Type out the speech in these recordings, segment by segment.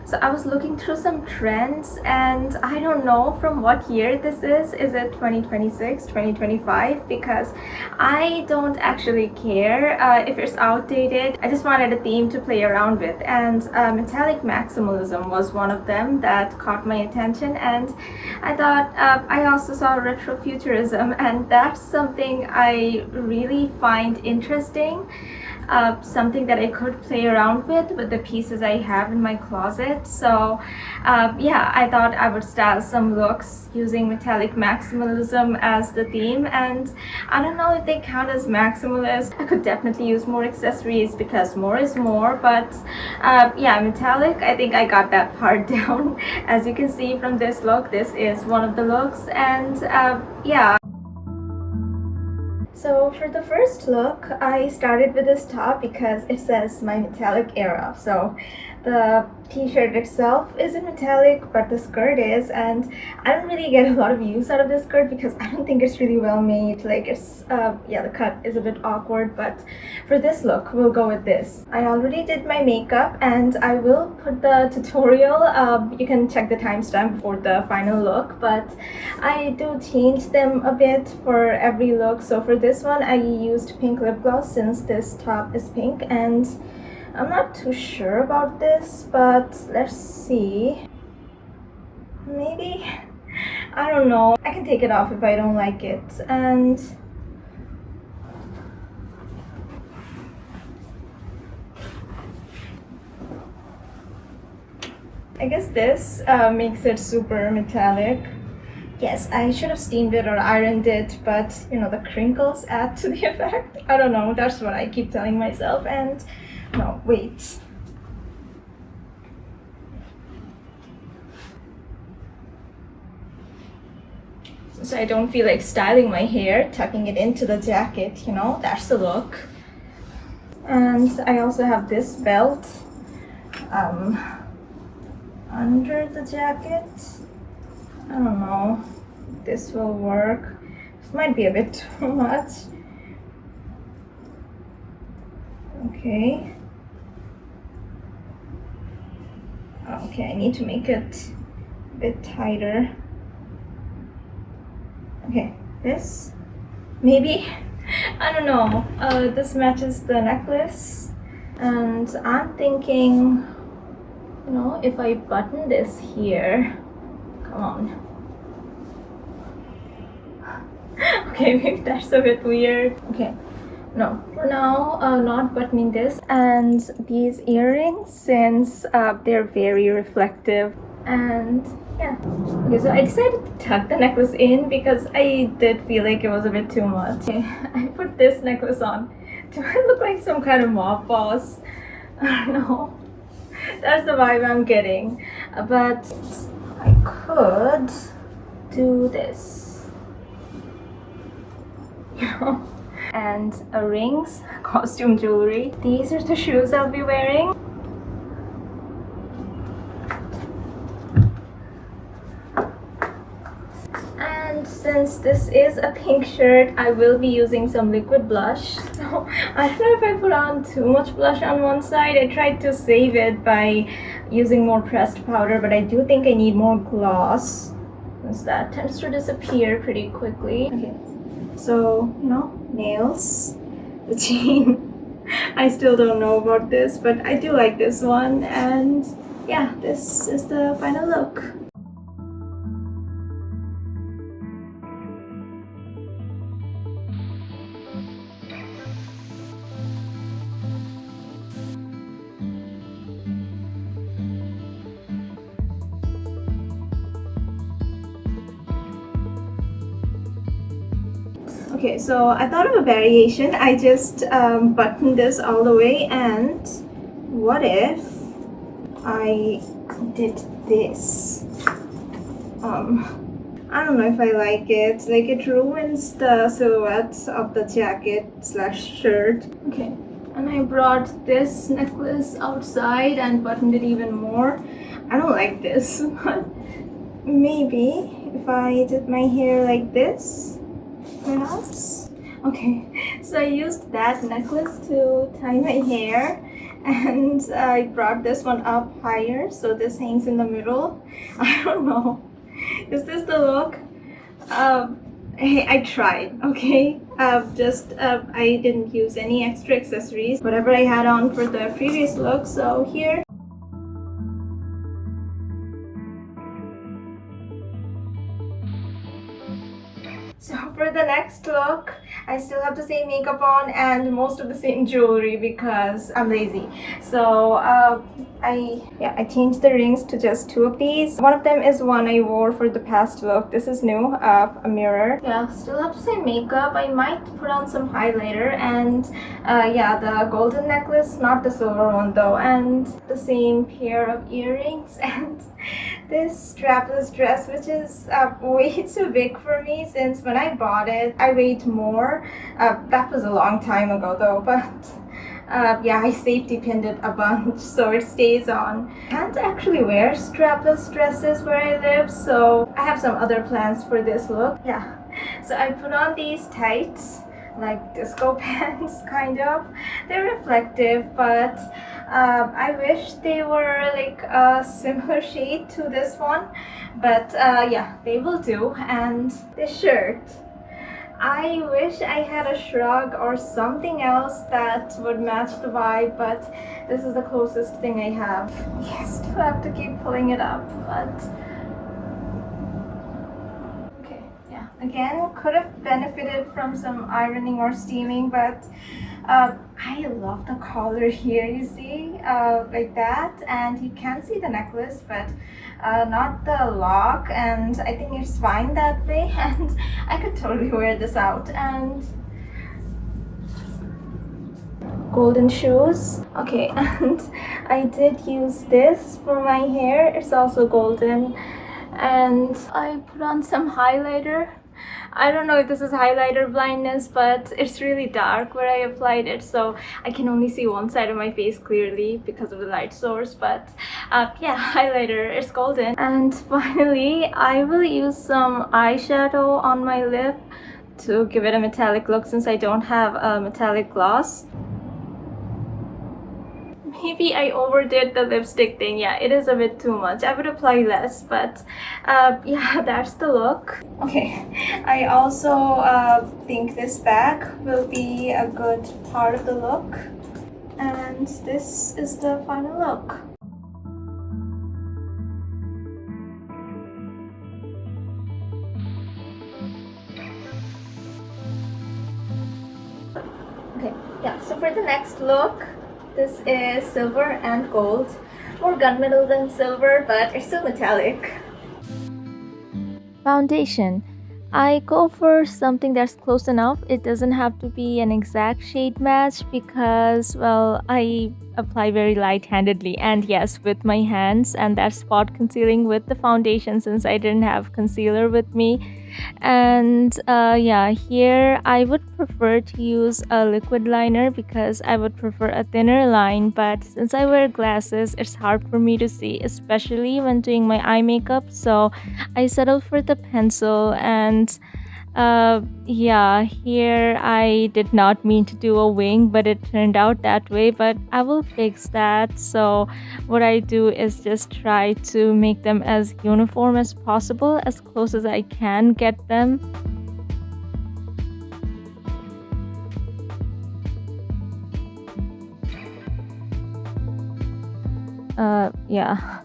So I was looking through some trends and I don't know from what year this is. Is it 2026, 2025? Because I don't actually care if it's outdated. I just wanted a theme to play around with, and metallic maximalism was one of them that caught my attention, and I thought I also saw retrofuturism, and that's something I really find interesting. Something that I could play around with the pieces I have in my closet. So yeah, I thought I would style some looks using metallic maximalism as the theme, and I don't know if they count as maximalist. I could definitely use more accessories because more is more, but yeah, metallic, I think I got that part down. As you can see from this look, this is one of the looks, and yeah. So for the first look, I started with this top because it says my metallic era. So the t-shirt itself isn't metallic, but the skirt is, and I don't really get a lot of use out of this skirt because I don't think it's really well made. Like it's, yeah, the cut is a bit awkward, but for this look, we'll go with this. I already did my makeup and I will put the tutorial, you can check the timestamp before the final look, but I do change them a bit for every look. So for this one, I used pink lip gloss since this top is pink, and I'm not too sure about this, but let's see. Maybe, I don't know. I can take it off if I don't like it. And I guess this makes it super metallic. Yes, I should have steamed it or ironed it, but you know, the crinkles add to the effect. I don't know, that's what I keep telling myself. And no, wait. Since I don't feel like styling my hair, tucking it into the jacket, you know, that's the look. And I also have this belt under the jacket. I don't know if this will work. This might be a bit too much. Okay. Okay, I need to make it a bit tighter. Okay, this, maybe, I don't know. This matches the necklace, and I'm thinking, you know, if I button this here, come on. Okay, maybe that's a bit weird. Okay, no, for now, not buttoning this. And these earrings, since they're very reflective, and yeah. Okay, so I decided to tuck the necklace in because I did feel like it was a bit too much. Okay, I put this necklace on. Do I look like some kind of mob boss? I don't know. That's the vibe I'm getting. But I could do this. You know? And rings, costume jewelry. These are the shoes I'll be wearing. And since this is a pink shirt, I will be using some liquid blush. So I don't know if I put on too much blush on one side. I tried to save it by using more pressed powder, but I do think I need more gloss, since that tends to disappear pretty quickly. Okay, so, you know, nails, the chain. I still don't know about this, but I do like this one, and yeah, this is the final look. Okay, so I thought of a variation. I just buttoned this all the way, and what if I did this? I don't know if I like it. Like, it ruins the silhouette of the jacket slash shirt. Okay, and I brought this necklace outside and buttoned it even more. I don't like this, but maybe if I did my hair like this, perhaps. Okay, so I used that necklace to tie my hair, and I brought this one up higher so this hangs in the middle. I don't know. Is this the look? Hey, I tried, okay? I didn't use any extra accessories, whatever I had on for the previous look. So here. So for the next look, I still have the same makeup on and most of the same jewelry because I'm lazy. So I changed the rings to just 2 of these. One of them is one I wore for the past look. This is new, a mirror. Yeah, still have the same makeup. I might put on some highlighter and yeah, the golden necklace, not the silver one though, and the same pair of earrings and this strapless dress, which is way too big for me since when I bought it, I weighed more. That was a long time ago though, but yeah, I safety pinned it a bunch so it stays on. I can't actually wear strapless dresses where I live, so I have some other plans for this look. Yeah, so I put on these tights, like disco pants kind of. They're reflective, but I wish they were like a similar shade to this one, but yeah, they will do. And this shirt, I wish I had a shrug or something else that would match the vibe, but this is the closest thing I have. I still have to keep pulling it up, but okay, yeah. Again, could have benefited from some ironing or steaming, but I love the collar here, you see, like that, and you can see the necklace, but not the lock, and I think it's fine that way, and I could totally wear this out. And golden shoes, okay, and I did use this for my hair. It's also golden, and I put on some highlighter. I don't know if this is highlighter blindness, but it's really dark where I applied it, so I can only see one side of my face clearly because of the light source. But yeah, highlighter, it's golden. And finally, I will use some eyeshadow on my lip to give it a metallic look since I don't have a metallic gloss. Maybe I overdid the lipstick thing. Yeah, it is a bit too much. I would apply less, but yeah, that's the look. Okay, I also think this bag will be a good part of the look. And this is the final look. Okay, yeah, so for the next look, this is silver and gold. More gunmetal than silver, but it's still metallic. Foundation. I go for something that's close enough. It doesn't have to be an exact shade match because, well, I apply very light-handedly and yes, with my hands, and that's spot concealing with the foundation since I didn't have concealer with me. And yeah, here I would prefer to use a liquid liner because I would prefer a thinner line, but since I wear glasses, it's hard for me to see, especially when doing my eye makeup, so I settled for the pencil. And yeah, here I did not mean to do a wing, but it turned out that way, but I will fix that. So what I do is just try to make them as uniform as possible, as close as I can get them. Yeah,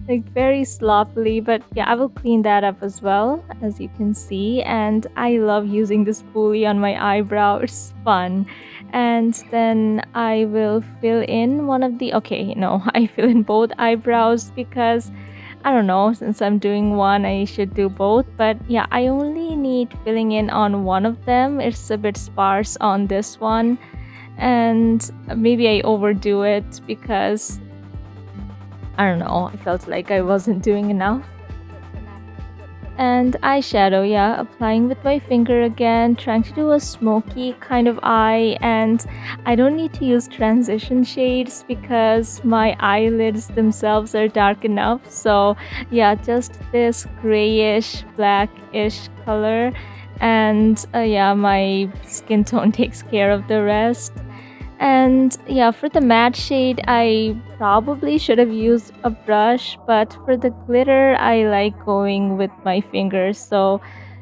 like very sloppily, but yeah, I will clean that up as well, as you can see. And I love using this spoolie on my eyebrow, it's fun. And then I will fill in one of the, okay, no, I fill in both eyebrows because I don't know, since I'm doing one, I should do both. But yeah, I only need filling in on one of them. It's a bit sparse on this one, and maybe I overdo it because I don't know, I felt like I wasn't doing enough. And eyeshadow, yeah, applying with my finger again, trying to do a smoky kind of eye. And I don't need to use transition shades because my eyelids themselves are dark enough. So yeah, just this grayish, blackish color. And yeah, my skin tone takes care of the rest. And yeah, for the matte shade, I probably should have used a brush, but for the glitter, I like going with my fingers. So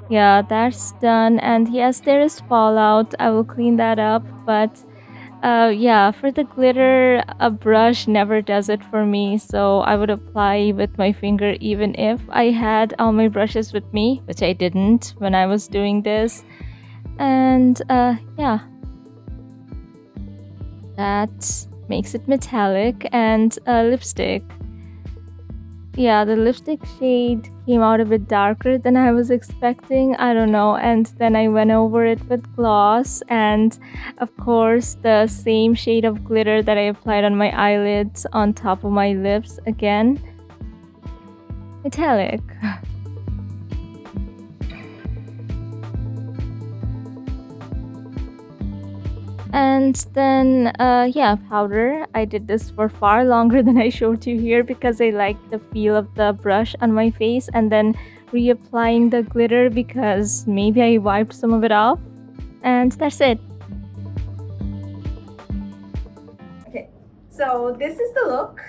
yeah, that's done. And yes, there is fallout. I will clean that up. But yeah, for the glitter, a brush never does it for me. So I would apply with my finger even if I had all my brushes with me, which I didn't when I was doing this. And yeah, that makes it metallic. And lipstick. Yeah, the lipstick shade came out a bit darker than I was expecting. I don't know. And then I went over it with gloss and, of course, the same shade of glitter that I applied on my eyelids on top of my lips again. Metallic. And then, yeah, powder. I did this for far longer than I showed you here because I liked the feel of the brush on my face, and then reapplying the glitter because maybe I wiped some of it off. And that's it. Okay, so this is the look.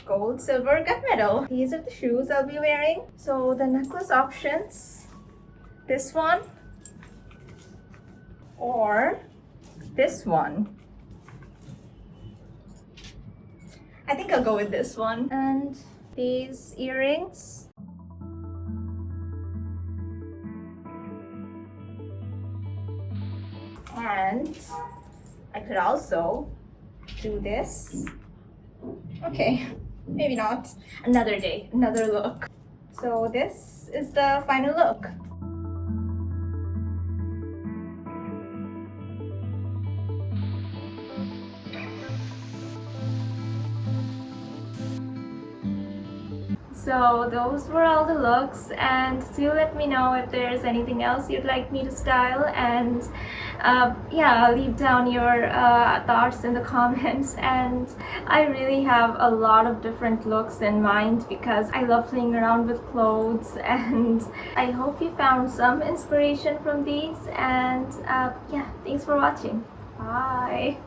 Gold, silver, gunmetal. These are the shoes I'll be wearing. So the necklace options. This one. Or this one. I think I'll go with this one. And these earrings. And I could also do this. Okay, maybe not. Another day, another look. So this is the final look. So those were all the looks, and do let me know if there's anything else you'd like me to style, and yeah, leave down your thoughts in the comments. And I really have a lot of different looks in mind because I love playing around with clothes, and I hope you found some inspiration from these. And yeah, thanks for watching. Bye.